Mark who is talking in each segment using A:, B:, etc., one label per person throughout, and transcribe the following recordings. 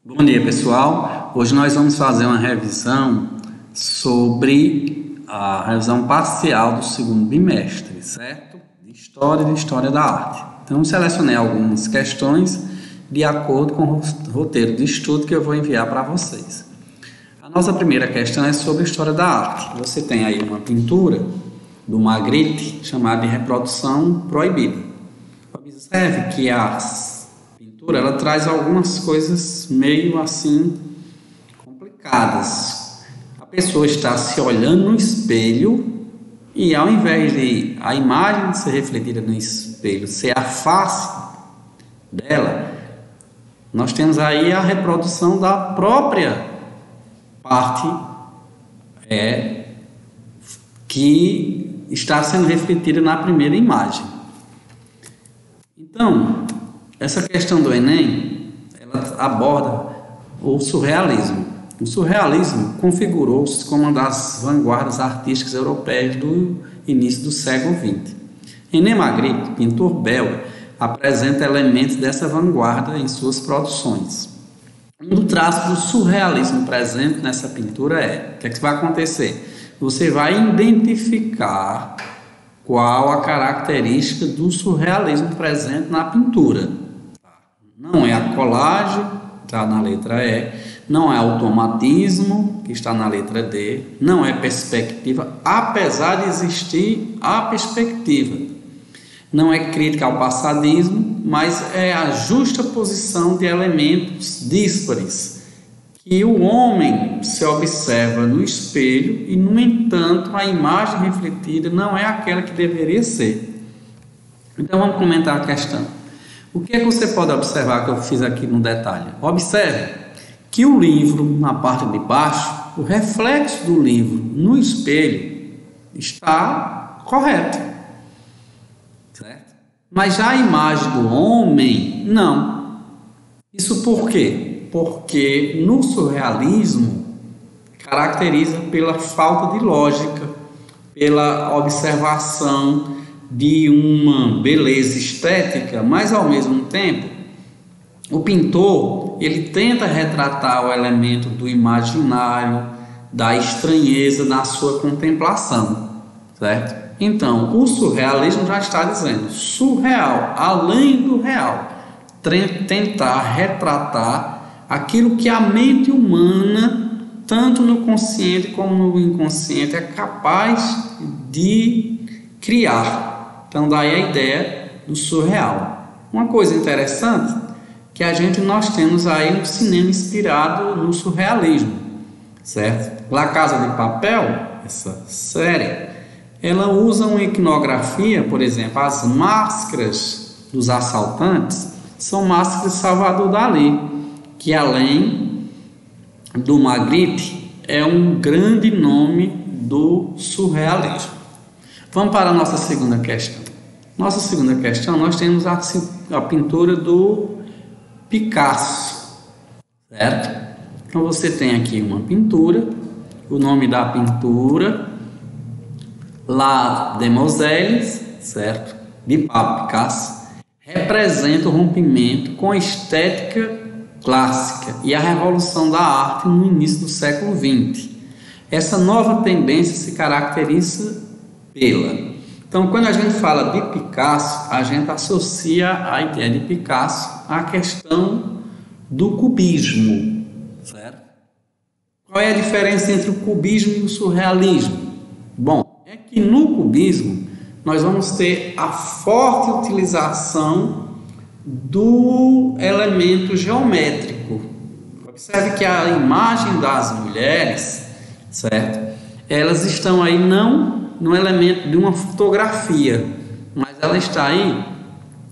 A: Bom dia, pessoal. Hoje nós vamos fazer uma revisão sobre a revisão parcial do segundo bimestre, certo? De História e de História da Arte. Então, eu selecionei algumas questões de acordo com o roteiro de estudo que eu vou enviar para vocês. A nossa primeira questão é sobre a História da Arte. Você tem aí uma pintura do Magritte chamada de Reprodução Proibida. Observe que a pintura ela traz algumas coisas meio assim complicadas. A pessoa está se olhando no espelho e ao invés de a imagem ser refletida no espelho ser a face dela, nós temos aí a reprodução da própria parte que está sendo refletida na primeira imagem. Então, essa questão do Enem, ela aborda o surrealismo. O surrealismo configurou-se como uma das vanguardas artísticas europeias do início do século XX. René Magritte, pintor belga, apresenta elementos dessa vanguarda em suas produções. Um dos traços do surrealismo presente nessa pintura é: o que é que vai acontecer? Você vai identificar qual a característica do surrealismo presente na pintura. Não é a colagem, está na letra E, não é automatismo, que está na letra D, não é perspectiva, apesar de existir a perspectiva. Não é crítica ao passadismo, mas é a justa posição de elementos díspares, que o homem se observa no espelho e, no entanto, a imagem refletida não é aquela que deveria ser. Então, vamos comentar a questão. O que é que você pode observar que eu fiz aqui no detalhe? Observe que o livro, na parte de baixo, o reflexo do livro no espelho está correto, certo? Mas já a imagem do homem, não. Isso por quê? Porque no surrealismo caracteriza pela falta de lógica, pela observação de uma beleza estética, mas ao mesmo tempo o pintor ele tenta retratar o elemento do imaginário, da estranheza na sua contemplação, certo? Então, o surrealismo já está dizendo surreal, além do real, tentar retratar aquilo que a mente humana, tanto no consciente como no inconsciente, é capaz de criar. Então, daí a ideia do surreal. Uma coisa interessante que nós temos aí um cinema inspirado no surrealismo, certo? La Casa de Papel, essa série, ela usa uma iconografia, por exemplo, as máscaras dos assaltantes são máscaras de Salvador Dalí, que além do Magritte é um grande nome do surrealismo. Vamos para a nossa segunda questão. Nossa segunda questão, nós temos a pintura do Picasso, certo? Então você tem aqui uma pintura, o nome da pintura, La Demoiselle, certo? De Pablo Picasso, representa o rompimento com a estética clássica e a revolução da arte no início do século XX. Essa nova tendência se caracteriza Então, quando a gente fala de Picasso, a gente associa a ideia de Picasso à questão do cubismo, certo? Qual é a diferença entre o cubismo e o surrealismo? Bom, é que no cubismo nós vamos ter a forte utilização do elemento geométrico. Observe que a imagem das mulheres, certo? Elas estão aí não no elemento de uma fotografia, mas ela está aí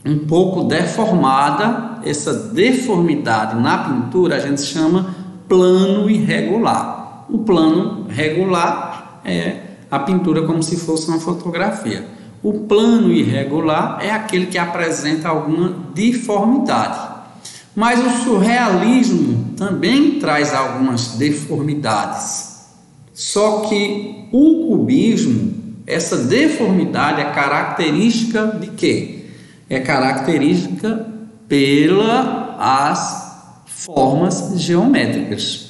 A: um pouco deformada. Essa deformidade na pintura a gente chama plano irregular. O plano regular é a pintura como se fosse uma fotografia. O plano irregular é aquele que apresenta alguma deformidade. Mas o surrealismo também traz algumas deformidades. Só que o cubismo, essa deformidade é característica de quê? É característica pelas formas geométricas.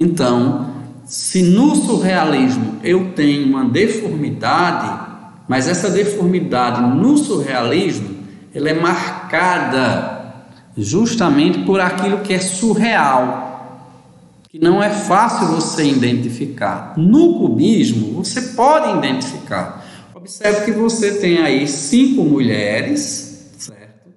A: Então, se no surrealismo eu tenho uma deformidade, mas essa deformidade no surrealismo ela é marcada justamente por aquilo que é surreal, que não é fácil você identificar. No cubismo você pode identificar. Observe que você tem aí 5 mulheres, certo?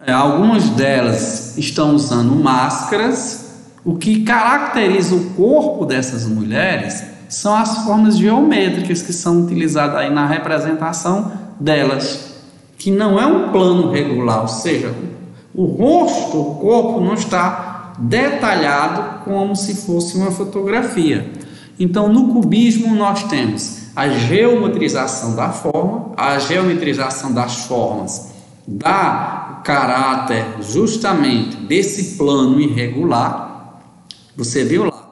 A: Algumas delas estão usando máscaras. O que caracteriza o corpo dessas mulheres são as formas geométricas que são utilizadas aí na representação delas, que não é um plano regular, ou seja, o rosto, o corpo não está detalhado como se fosse uma fotografia. Então, no cubismo nós temos a geometrização da forma, a geometrização das formas dá o caráter justamente desse plano irregular. Você viu lá,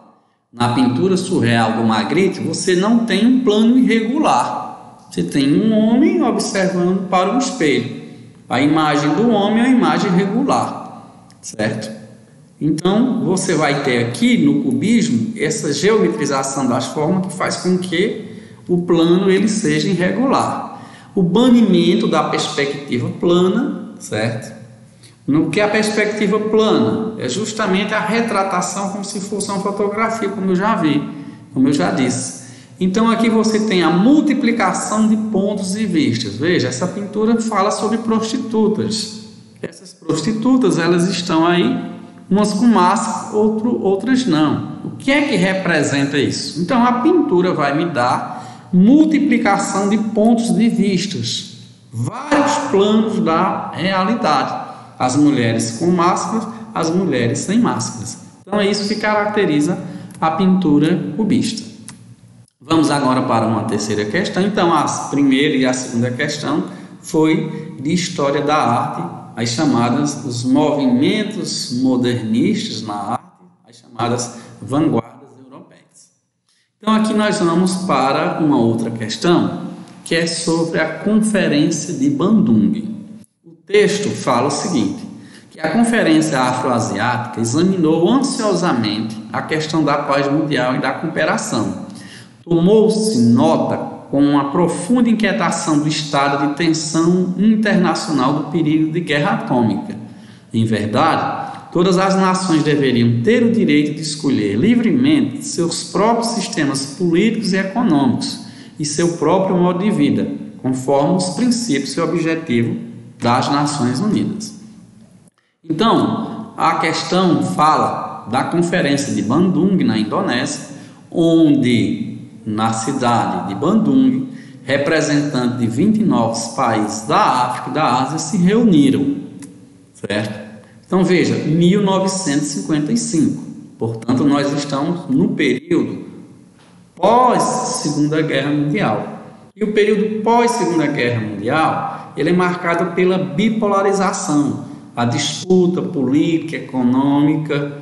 A: na pintura surreal do Magritte, você não tem um plano irregular. Você tem um homem observando para o espelho. A imagem do homem é uma imagem regular, certo? Então, você vai ter aqui no cubismo essa geometrização das formas que faz com que o plano ele seja irregular. O banimento da perspectiva plana, certo? No que é a perspectiva plana? É justamente a retratação como se fosse uma fotografia, como eu já vi, como eu já disse. Então aqui você tem a multiplicação de pontos e vistas. Veja, essa pintura fala sobre prostitutas. Essas prostitutas, elas estão aí, umas com máscara, outras não. O que é que representa isso? Então a pintura vai me dar multiplicação de pontos de vistas, vários planos da realidade. As mulheres com máscaras, as mulheres sem máscaras. Então é isso que caracteriza a pintura cubista. Vamos agora para uma terceira questão. Então a primeira e a segunda questão foi de história da arte, as chamadas os movimentos modernistas na arte, as chamadas vanguardas europeias. Então aqui nós vamos para uma outra questão, que é sobre a Conferência de Bandung. O texto fala o seguinte, que a Conferência Afroasiática examinou ansiosamente a questão da paz mundial e da cooperação. Tomou-se nota com uma profunda inquietação do estado de tensão internacional do perigo de guerra atômica. Em verdade, todas as nações deveriam ter o direito de escolher livremente seus próprios sistemas políticos e econômicos e seu próprio modo de vida, conforme os princípios e objetivos das Nações Unidas. Então, a questão fala da Conferência de Bandung, na Indonésia, onde, na cidade de Bandung, representantes de 29 países da África e da Ásia se reuniram, certo? Então, veja, 1955. Portanto, nós estamos no período pós-Segunda Guerra Mundial. E o período pós-Segunda Guerra Mundial ele é marcado pela bipolarização, a disputa política, econômica,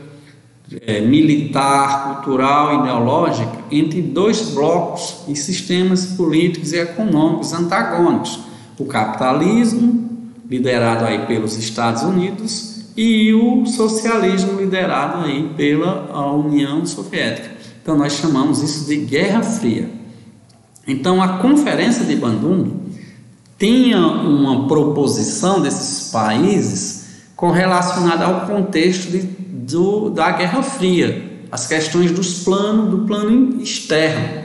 A: militar, cultural e ideológica entre dois blocos e sistemas políticos e econômicos antagônicos. O capitalismo, liderado aí pelos Estados Unidos, e o socialismo, liderado aí pela União Soviética. Então nós chamamos isso de Guerra Fria. Então a Conferência de Bandung tinha uma proposição desses países correlacionada ao contexto da Guerra Fria, as questões do plano externo,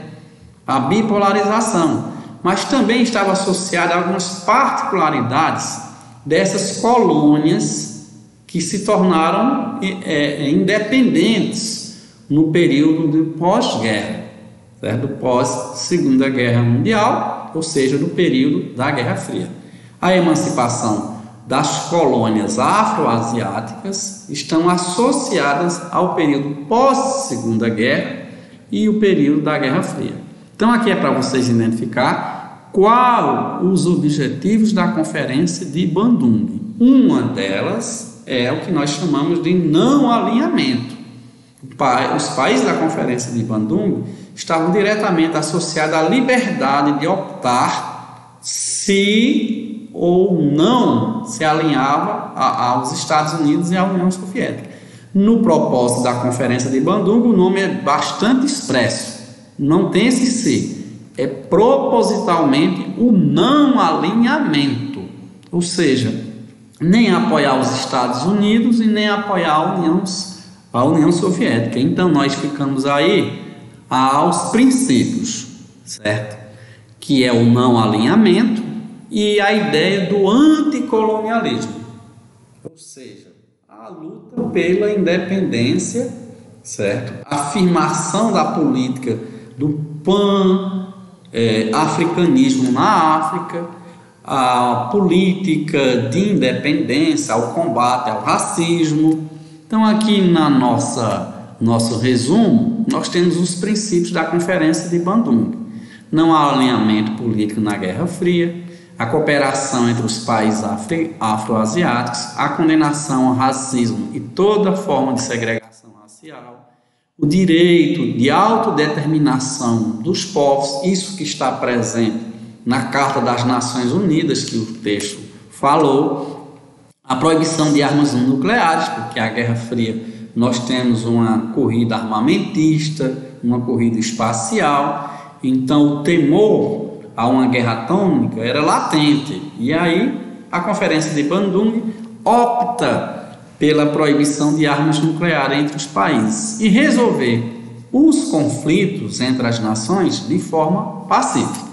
A: a bipolarização, mas também estava associada a algumas particularidades dessas colônias que se tornaram independentes no período de pós-guerra, certo? Pós-Segunda Guerra Mundial, ou seja, no período da Guerra Fria. A emancipação das colônias afroasiáticas estão associadas ao período pós-Segunda Guerra e o período da Guerra Fria. Então aqui é para vocês identificar quais os objetivos da Conferência de Bandung. Uma delas é o que nós chamamos de não alinhamento. Os países da Conferência de Bandung estavam diretamente associados à liberdade de optar se ou não se alinhava aos Estados Unidos e à União Soviética. No propósito da Conferência de Bandung, o nome é bastante expresso, não tem esse se, é propositalmente o não alinhamento, ou seja, nem apoiar os Estados Unidos e nem apoiar a União Soviética. Então nós ficamos aí aos princípios, certo? Que é o não alinhamento e a ideia do anticolonialismo, ou seja, a luta pela independência, certo? A afirmação da política do pan-africanismo na África, a política de independência, ao combate ao racismo. Então aqui na nosso resumo, nós temos os princípios da Conferência de Bandung. Não há alinhamento político na Guerra Fria, a cooperação entre os países afroasiáticos, a condenação ao racismo e toda forma de segregação racial, o direito de autodeterminação dos povos, isso que está presente na Carta das Nações Unidas, que o texto falou, a proibição de armas nucleares, porque a Guerra Fria nós temos uma corrida armamentista, uma corrida espacial, então o temor a uma guerra atômica era latente, e aí a Conferência de Bandung opta pela proibição de armas nucleares entre os países e resolver os conflitos entre as nações de forma pacífica.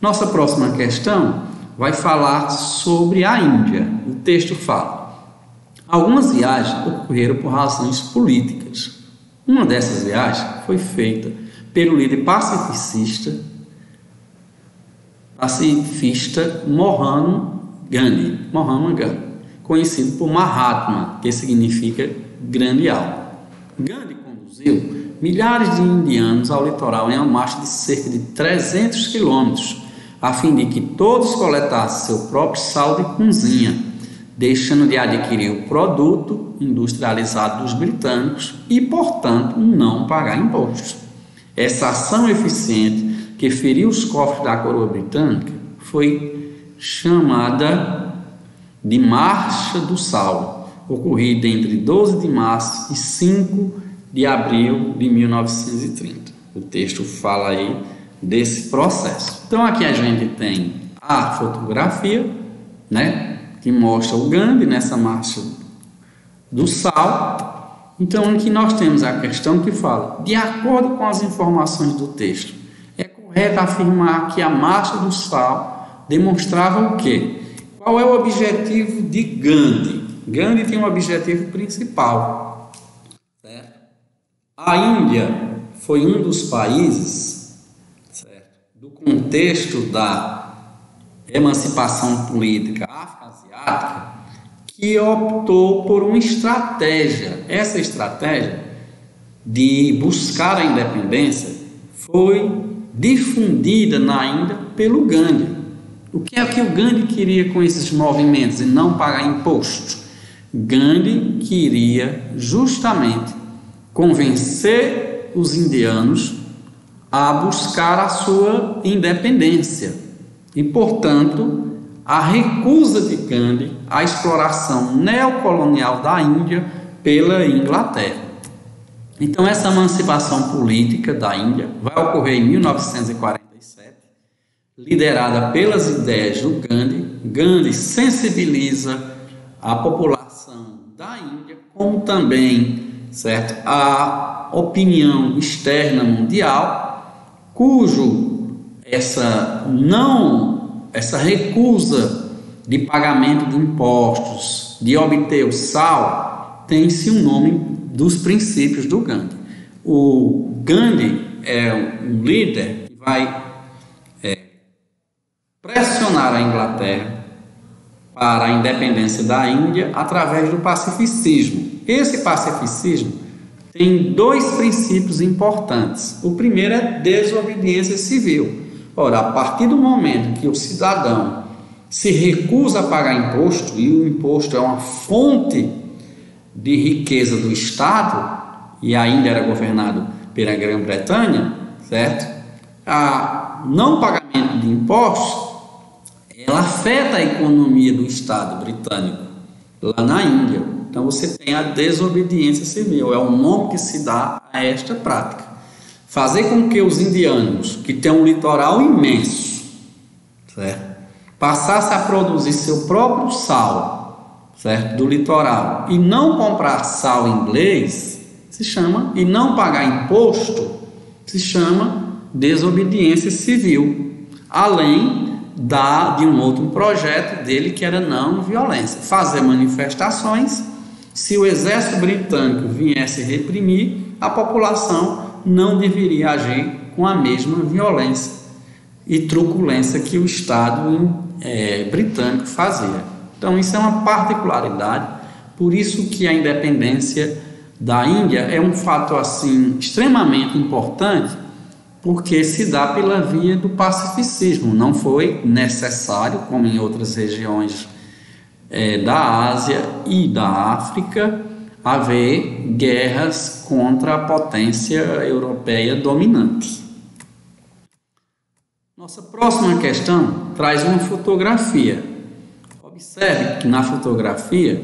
A: Nossa próxima questão vai falar sobre a Índia. O texto fala: algumas viagens ocorreram por razões políticas. Uma dessas viagens foi feita pelo líder pacifista Mohan Gandhi, conhecido por Mahatma, que significa grande alma. Gandhi conduziu milhares de indianos ao litoral em uma marcha de cerca de 300 quilômetros, a fim de que todos coletassem seu próprio sal de cozinha, deixando de adquirir o produto industrializado dos britânicos e, portanto, não pagar impostos. Essa ação eficiente, que feriu os cofres da coroa britânica, foi chamada de Marcha do Sal, ocorrida entre 12 de março e 5 de abril de 1930. O texto fala aí desse processo. Então aqui a gente tem a fotografia, né, que mostra o Gandhi nessa Marcha do Sal. Então aqui nós temos a questão que fala: de acordo com as informações do texto, é correto afirmar que a Marcha do Sal demonstrava o quê? Qual é o objetivo de Gandhi? Gandhi tem um objetivo principal, certo? A Índia foi um dos países, certo, do contexto da emancipação política afro-asiática que optou por uma estratégia. Essa estratégia de buscar a independência foi difundida na Índia pelo Gandhi. O que é que o Gandhi queria com esses movimentos e não pagar imposto? Gandhi queria justamente convencer os indianos a buscar a sua independência e, portanto, a recusa de Gandhi à exploração neocolonial da Índia pela Inglaterra. Então, essa emancipação política da Índia vai ocorrer em 1947, liderada pelas ideias do Gandhi. Gandhi sensibiliza a população da Índia, como também, certo, a opinião externa mundial, cujo essa recusa de pagamento de impostos, de obter o sal, tem-se um nome dos princípios do Gandhi. O Gandhi é um líder que vai pressionar a Inglaterra para a independência da Índia através do pacificismo. Esse pacificismo tem dois princípios importantes. O primeiro é desobediência civil. Ora, a partir do momento que o cidadão se recusa a pagar imposto, e o imposto é uma fonte de riqueza do Estado, e a Índia era governado pela Grã-Bretanha, certo? A não pagamento de impostos ela afeta a economia do Estado britânico, lá na Índia. Então você tem a desobediência civil, é o nome que se dá a esta prática. Fazer com que os indianos, que têm um litoral imenso, certo, passassem a produzir seu próprio sal, certo, do litoral, e não comprar sal inglês, se chama, e não pagar imposto, se chama desobediência civil, além de um outro projeto dele que era não violência, fazer manifestações. Se o exército britânico viesse reprimir, a população não deveria agir com a mesma violência e truculência que o Estado britânico fazia. Então isso é uma particularidade, por isso que a independência da Índia é um fato assim extremamente importante, porque se dá pela via do pacificismo. Não foi necessário, como em outras regiões da Ásia e da África, haver guerras contra a potência europeia dominante. Nossa próxima questão traz uma fotografia. Observe que na fotografia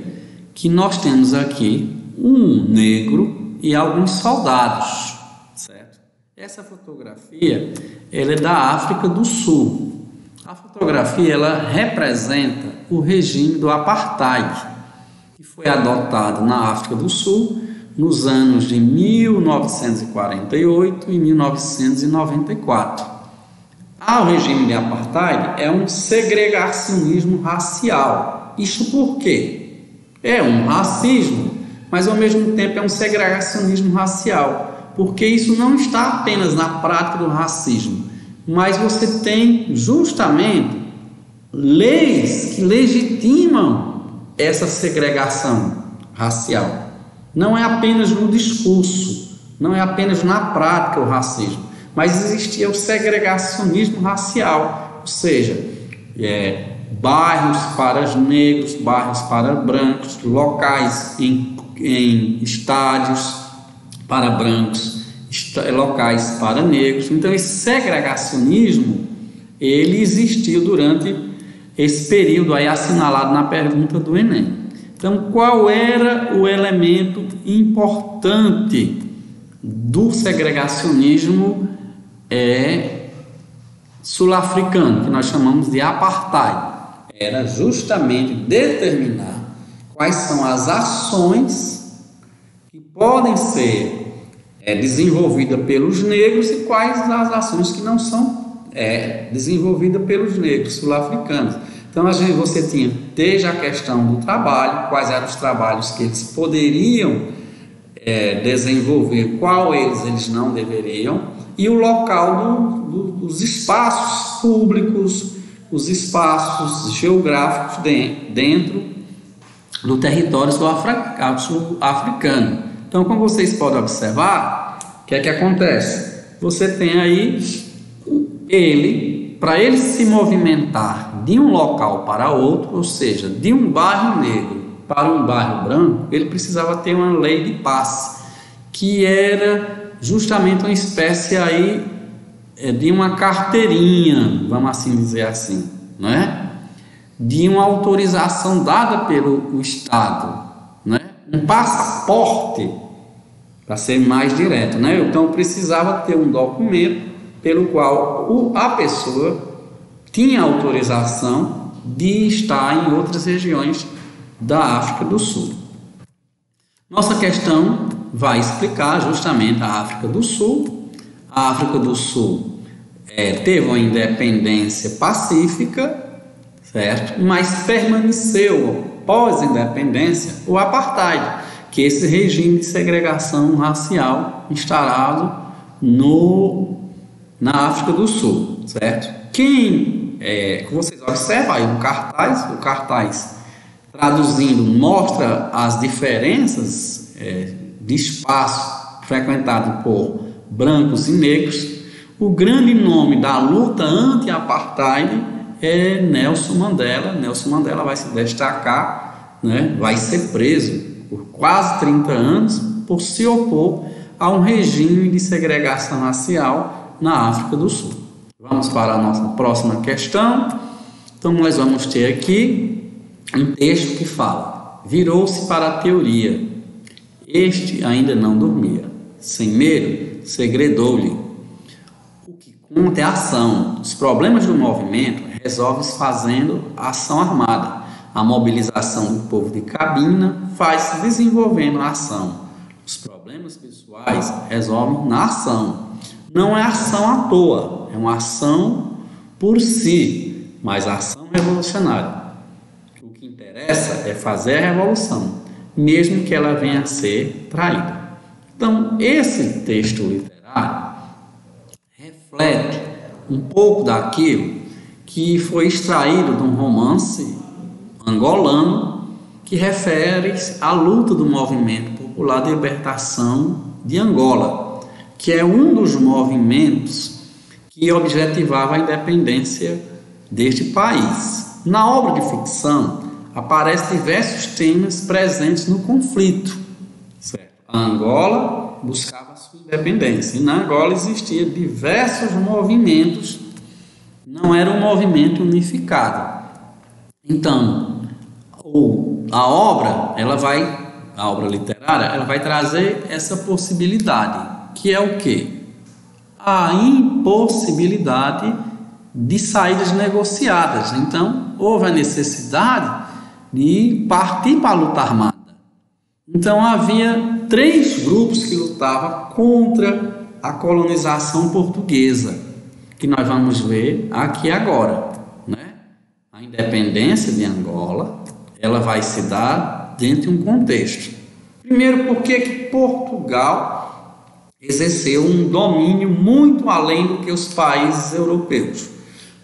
A: que nós temos aqui um negro e alguns soldados, certo? Essa fotografia ela é da África do Sul. A fotografia ela representa o regime do apartheid, que foi adotado na África do Sul nos anos de 1948 e 1994. O regime de apartheid é um segregacionismo racial. Isso por quê? É um racismo, mas ao mesmo tempo é um segregacionismo racial, porque isso não está apenas na prática do racismo, mas você tem justamente leis que legitimam essa segregação racial. Não é apenas no discurso, não é apenas na prática o racismo, mas existia o segregacionismo racial, ou seja, bairros para os negros, bairros para brancos, locais em estádios para brancos, locais para negros. Então esse segregacionismo ele existiu durante esse período aí assinalado na pergunta do Enem. Então qual era o elemento importante do segregacionismo sul-africano, que nós chamamos de apartheid? Era justamente determinar quais são as ações que podem ser desenvolvidas pelos negros e quais as ações que não são desenvolvidas pelos negros sul-africanos. Então você tinha desde a questão do trabalho, quais eram os trabalhos que eles poderiam desenvolver, qual eles não deveriam, e o local dos espaços públicos, os espaços geográficos dentro do território sul-africano. Então, como vocês podem observar, o que é que acontece? Você tem aí para ele se movimentar de um local para outro, ou seja, de um bairro negro para um bairro branco, ele precisava ter uma lei de passe, que era justamente uma espécie aí de uma carteirinha, vamos assim dizer assim, não é? De uma autorização dada pelo Estado, não é? Um passaporte, para ser mais direto, né? Então precisava ter um documento pelo qual a pessoa tinha autorização de estar em outras regiões da África do Sul. Nossa questão vai explicar justamente a África do Sul. A África do Sul teve uma independência pacífica, certo? Mas permaneceu pós-independência o apartheid, que é esse regime de segregação racial instalado na África do Sul, certo? Vocês observam aí o cartaz traduzindo mostra as diferenças de espaço frequentado por brancos e negros. O grande nome da luta anti-apartheid é Nelson Mandela. Nelson Mandela vai se destacar, né? Vai ser preso por quase 30 anos por se opor a um regime de segregação racial na África do Sul. Vamos para a nossa próxima questão. Então nós vamos ter aqui um texto que fala: virou-se para a teoria, este ainda não dormia, sem medo, segredou-lhe. O que conta é a ação. Os problemas do movimento resolve-se fazendo ação armada. A mobilização do povo de cabina faz-se desenvolvendo a ação. Os problemas pessoais resolvem na ação. Não é ação à toa, é uma ação por si, mas a ação revolucionária. O que interessa é fazer a revolução, mesmo que ela venha a ser traída. Então, esse texto literário reflete um pouco daquilo que foi extraído de um romance angolano que refere-se à luta do movimento popular de libertação de Angola, que é um dos movimentos que objetivava a independência deste país. Na obra de ficção, aparecem diversos temas presentes no conflito. Certo? A Angola buscava a sua independência, e na Angola existiam diversos movimentos, não era um movimento unificado. Então, a obra literária, ela vai trazer essa possibilidade, que é o quê? A impossibilidade de saídas negociadas. Então, houve a necessidade de partir para a luta armada. Então, havia 3 grupos que lutavam contra a colonização portuguesa, que nós vamos ver aqui agora, né? A independência de Angola, ela vai se dar dentro de um contexto. Primeiro, porque que Portugal exerceu um domínio muito além do que os países europeus.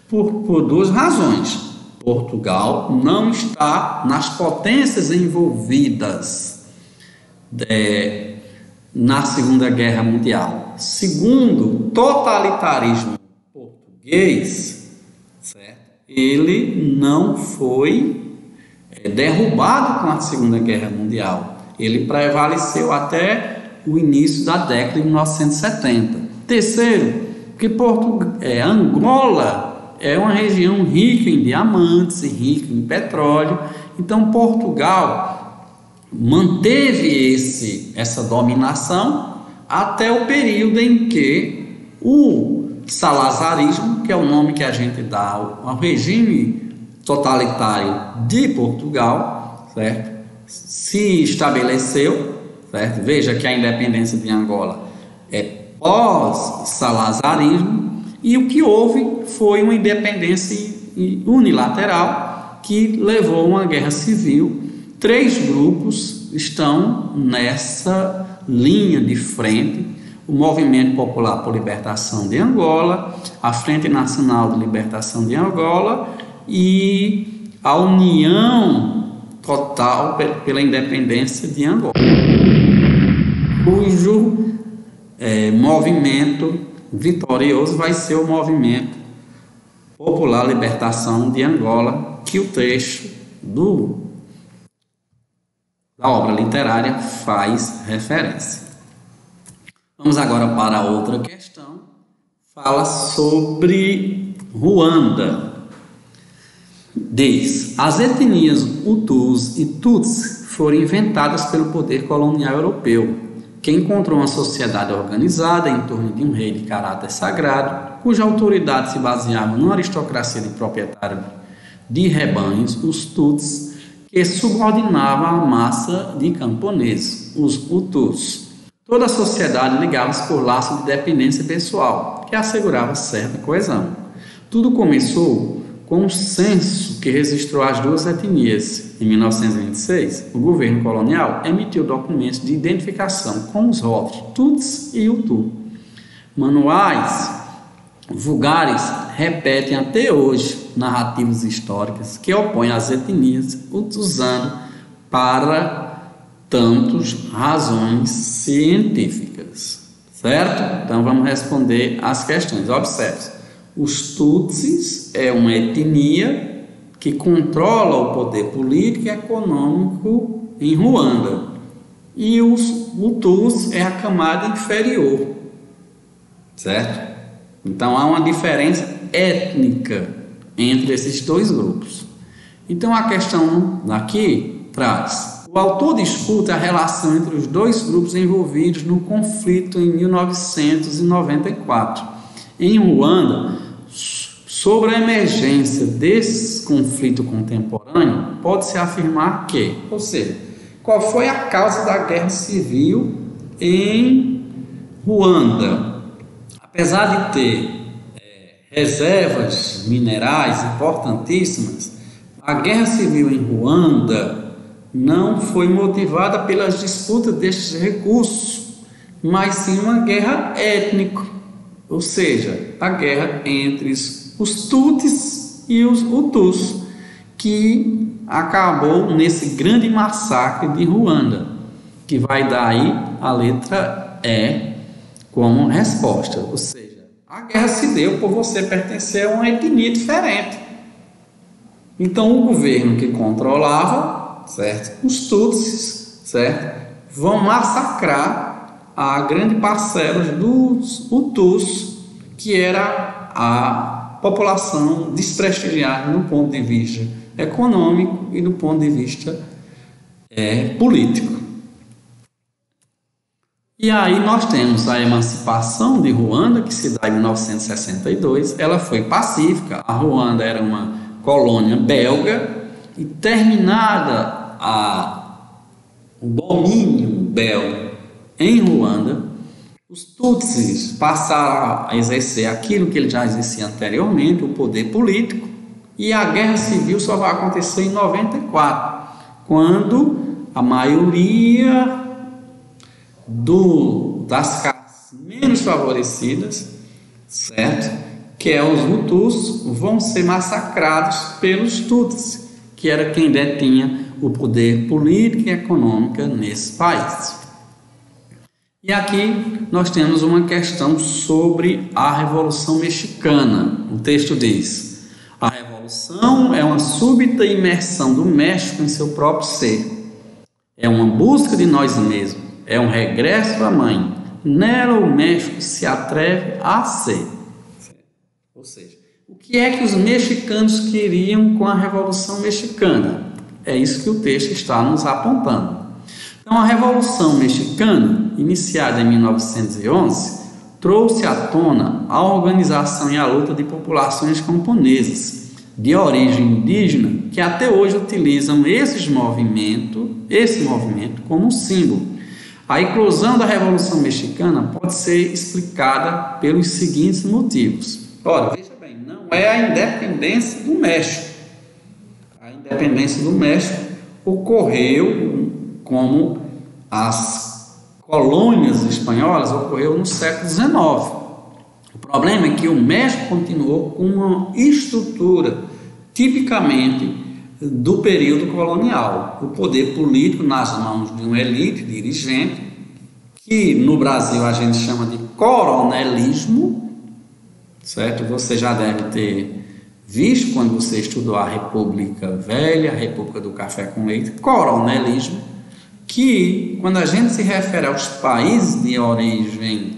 A: Por 2 razões. Portugal não está nas potências envolvidas na Segunda Guerra Mundial. Segundo, o totalitarismo português, certo? Ele não foi derrubado com a Segunda Guerra Mundial. Ele prevaleceu até o início da década de 1970. Terceiro, que Angola é uma região rica em diamantes e rica em petróleo. Então, Portugal manteve essa dominação até o período em que o salazarismo, que é o nome que a gente dá ao regime totalitário de Portugal, certo? Se estabeleceu, certo? Veja que a independência de Angola é pós-salazarismo, e o que houve foi uma independência unilateral que levou a uma guerra civil. 3 grupos estão nessa linha de frente: o Movimento Popular por Libertação de Angola, a Frente Nacional de Libertação de Angola e a União Total pela Independência de Angola, cujo movimento vitorioso vai ser o Movimento Popular Libertação de Angola, que o trecho da obra literária faz referência. Vamos agora para outra questão. Fala sobre Ruanda. Diz: as etnias Hutus e Tutsi foram inventadas pelo poder colonial europeu, que encontrou uma sociedade organizada em torno de um rei de caráter sagrado, cuja autoridade se baseava numa aristocracia de proprietário de rebanhos, os Tutsis, que subordinava a massa de camponeses, os Hutus. Toda a sociedade ligava-se por laço de dependência pessoal, que assegurava certa coesão. Tudo começou com um censo que registrou as 2 etnias. Em 1926, o governo colonial emitiu documentos de identificação com os rótulos Tutsi e Hutu. Manuais vulgares repetem até hoje narrativas históricas que opõem as etnias, usando para tantos razões científicas. Certo? Então vamos responder as questões. Observe. Os Tutsis é uma etnia que controla o poder político e econômico em Ruanda. E os Hutus é a camada inferior. Certo? Então há uma diferença étnica entre esses dois grupos. Então a questão aqui traz: o autor discute a relação entre os dois grupos envolvidos no conflito em 1994. Em Ruanda, sobre a emergência desse conflito contemporâneo, pode-se afirmar que, ou seja, qual foi a causa da guerra civil em Ruanda? Apesar de ter reservas minerais importantíssimas, a guerra civil em Ruanda não foi motivada pelas disputas destes recursos, mas sim uma guerra étnica, ou seja, a guerra entre os Tutsis e os Hutus, que acabou nesse grande massacre de Ruanda, que vai dar aí a letra E como resposta, ou seja, a guerra se deu por você pertencer a uma etnia diferente. Então o governo que controlava, certo, os Tutsis, certo, vão massacrar a grande parcela dos Hutus, que era a população desprestigiada no ponto de vista econômico e do ponto de vista político. E aí nós temos a emancipação de Ruanda, que se dá em 1962. Ela foi pacífica. A Ruanda era uma colônia belga e, terminada o domínio belga em Ruanda, os Tutsis passaram a exercer aquilo que eles já exerciam anteriormente, o poder político, e a guerra civil só vai acontecer em 94, quando a maioria das classes menos favorecidas, certo, que é os Hutus, vão ser massacrados pelos Tutsis, que era quem detinha o poder político e econômico nesse país. E aqui nós temos uma questão sobre a Revolução Mexicana. O texto diz: a revolução é uma súbita imersão do México em seu próprio ser. É uma busca de nós mesmos. É um regresso à mãe. Nela o México se atreve a ser. Ou seja, o que é que os mexicanos queriam com a Revolução Mexicana? É isso que o texto está nos apontando. Então, a Revolução Mexicana, iniciada em 1911, trouxe à tona a organização e a luta de populações camponesas de origem indígena que até hoje utilizam esse movimento como símbolo. A eclosão da Revolução Mexicana pode ser explicada pelos seguintes motivos. Ora, veja bem, não é a independência do México. A independência do México ocorreu, como as colônias espanholas, ocorreu no século XIX. O problema é que o México continuou com uma estrutura tipicamente do período colonial. O poder político nas mãos de uma elite dirigente, que no Brasil a gente chama de coronelismo, certo? Você já deve ter visto quando você estudou a República Velha, a República do Café com Leite, coronelismo, que quando a gente se refere aos países de origem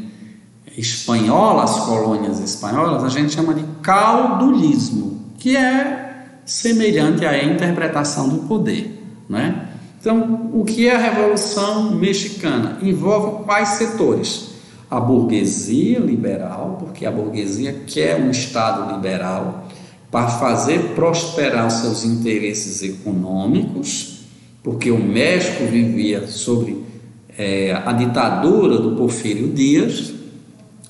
A: espanhola, as colônias espanholas, a gente chama de caudulismo, que é semelhante à interpretação do poder, né? Então, o que é a Revolução Mexicana? Envolve quais setores? A burguesia liberal, porque a burguesia quer um Estado liberal para fazer prosperar os seus interesses econômicos, porque o México vivia sob a ditadura do Porfírio Dias,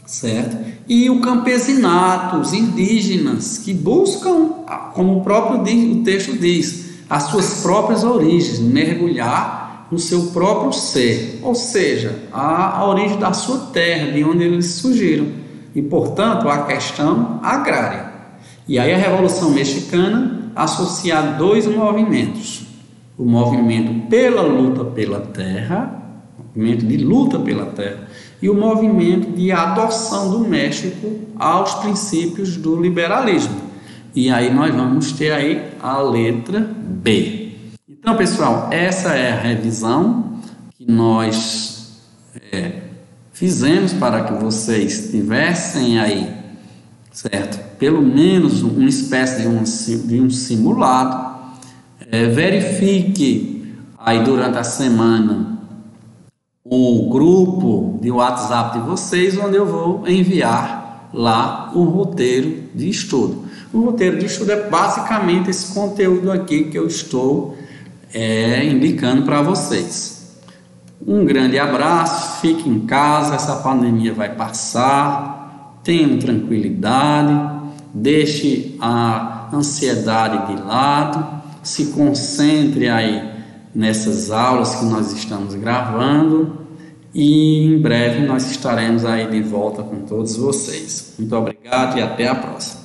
A: certo? E o campesinato, os indígenas, que buscam, como o próprio o texto diz, as suas próprias origens, mergulhar no seu próprio ser, ou seja, a origem da sua terra, de onde eles surgiram, e, portanto, a questão agrária. E aí a Revolução Mexicana associa a dois movimentos: o movimento pela luta pela terra, o movimento de luta pela terra, e o movimento de adoção do México aos princípios do liberalismo. E aí nós vamos ter aí a letra B. Então, pessoal, essa é a revisão que nós fizemos para que vocês tivessem aí certo? Pelo menos uma espécie de um simulado. Verifique aí durante a semana o grupo de WhatsApp de vocês, onde eu vou enviar lá o roteiro de estudo. O roteiro de estudo é basicamente esse conteúdo aqui que eu estou indicando para vocês. Um grande abraço, fique em casa, essa pandemia vai passar, tenham tranquilidade, deixe a ansiedade de lado, se concentre aí nessas aulas que nós estamos gravando e em breve nós estaremos aí de volta com todos vocês. Muito obrigado e até a próxima.